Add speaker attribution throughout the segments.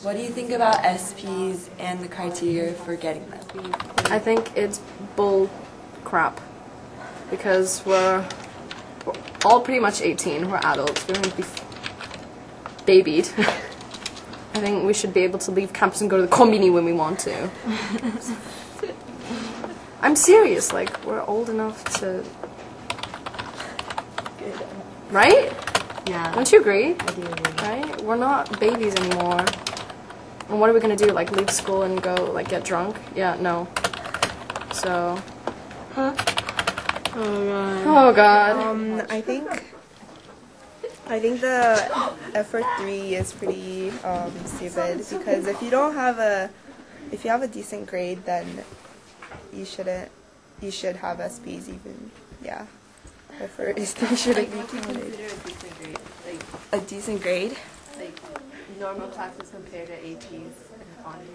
Speaker 1: What do you think about SPs and the criteria for getting them?
Speaker 2: I think it's bull crap because we're all pretty much 18. We're adults. We don't need to be babied. I think we should be able to leave campus and go to the combini when we want to. I'm serious. Like, we're old enough to... Right?
Speaker 1: Yeah.
Speaker 2: Don't you agree?
Speaker 1: I do agree.
Speaker 2: Right? We're not babies anymore. And what are we going to do? Like, leave school and go, like, get drunk? Yeah, no. So...
Speaker 1: Huh? Oh, God.
Speaker 2: Oh, God.
Speaker 3: I think the effort 3 is pretty stupid because if you have a decent grade, then you should have SPs even. Yeah, effort is 3 shouldn't be counted.
Speaker 4: Consider a decent grade, like
Speaker 3: A decent grade?
Speaker 4: like normal classes compared to APs and honors.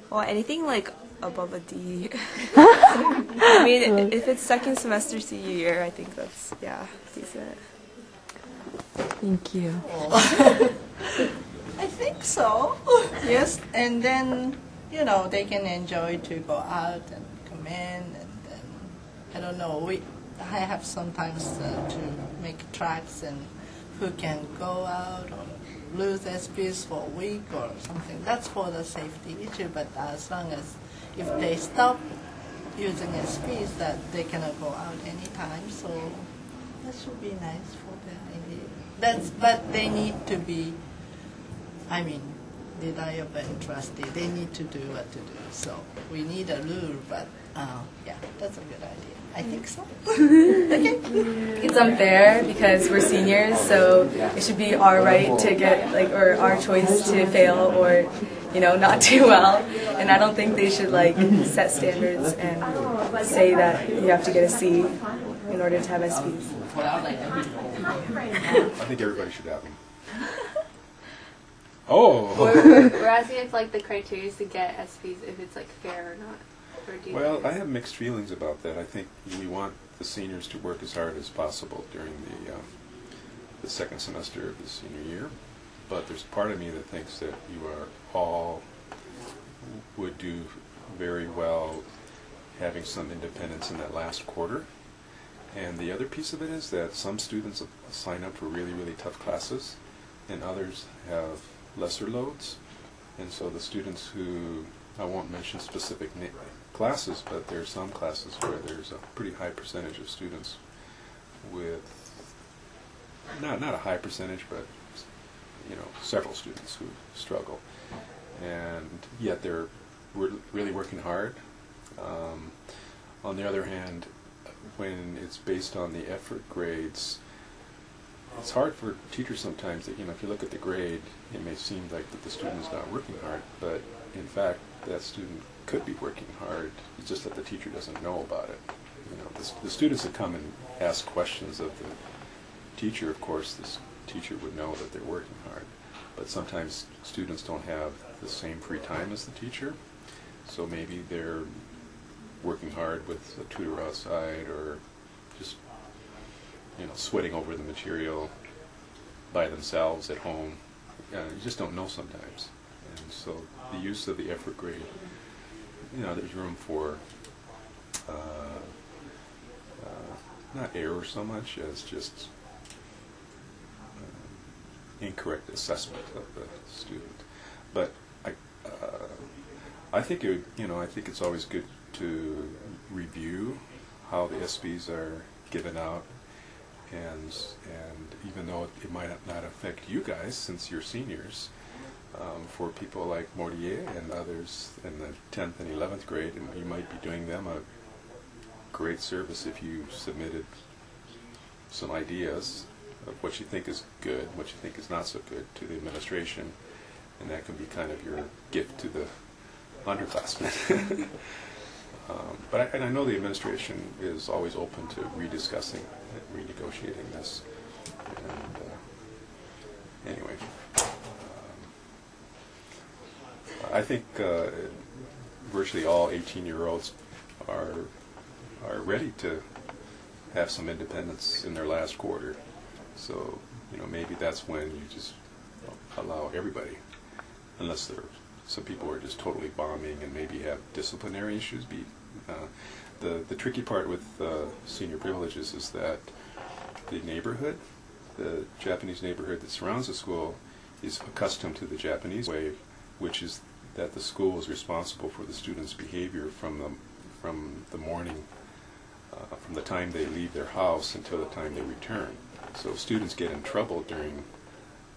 Speaker 3: Well, anything like above a D. I mean, if it's second semester senior year, I think that's decent.
Speaker 1: Thank you.
Speaker 5: I think so. Yes, and then they can enjoy to go out and come in, and then I don't know. I have sometimes to make tracks and who can go out or lose SPs for a week or something. That's for the safety issue. But as long as if they stop using SPs, that they cannot go out anytime. So that should be nice for them. But they need to be, reliable and trusty. They need to do what to do. So we need a rule, but that's a good idea. I think so. Okay.
Speaker 6: It's unfair because we're seniors, so it should be our right to get, or our choice to fail or, not do well. And I don't think they should, set standards and say that you have to get a C in order to have SPs.
Speaker 7: I think everybody should have them. Oh!
Speaker 4: We're asking if, the criteria to get SPs, if it's, fair or not.
Speaker 7: Well, I have mixed feelings about that. I think we want the seniors to work as hard as possible during the second semester of the senior year, but there's a part of me that thinks that you are all would do very well having some independence in that last quarter. And the other piece of it is that some students sign up for really, really tough classes, and others have lesser loads. And so the students who, I won't mention specific classes, but there are some classes where there's a pretty high percentage of students with, not a high percentage, but several students who struggle. And yet they're really working hard. On the other hand, when it's based on the effort grades, it's hard for teachers sometimes that, if you look at the grade, it may seem like that the student is not working hard, but in fact, that student could be working hard. It's just that the teacher doesn't know about it. The students that come and ask questions of the teacher, of course, this teacher would know that they're working hard. But sometimes students don't have the same free time as the teacher, so maybe they're working hard with a tutor outside or just sweating over the material by themselves at home. You just don't know sometimes. And so the use of the effort grade, there's room for not error so much as just incorrect assessment of the student. But I think I think it's always good to review how the SPs are given out, and even though it might not affect you guys since you're seniors, for people like Mortier and others in the 10th and 11th grade, and you might be doing them a great service if you submitted some ideas of what you think is good, what you think is not so good to the administration, and that can be kind of your gift to the underclassmen. But I know the administration is always open to rediscussing and renegotiating this. And anyway, I think virtually all 18-year-olds are ready to have some independence in their last quarter. So maybe that's when you just allow everybody, unless there are some people who are just totally bombing and maybe have disciplinary issues. The tricky part with senior privileges is that the neighborhood, the Japanese neighborhood that surrounds the school, is accustomed to the Japanese way, which is that the school is responsible for the students' behavior from the morning, from the time they leave their house until the time they return. So if students get in trouble during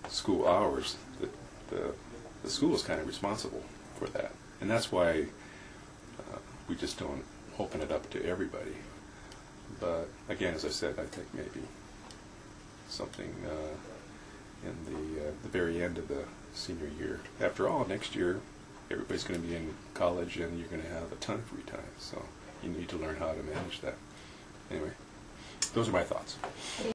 Speaker 7: school hours, the school is kind of responsible for that. And that's why we just don't open it up to everybody. But again, as I said, I think maybe something in the very end of the senior year. After all, next year everybody's going to be in college and you're going to have a ton of free time. So you need to learn how to manage that. Anyway, those are my thoughts.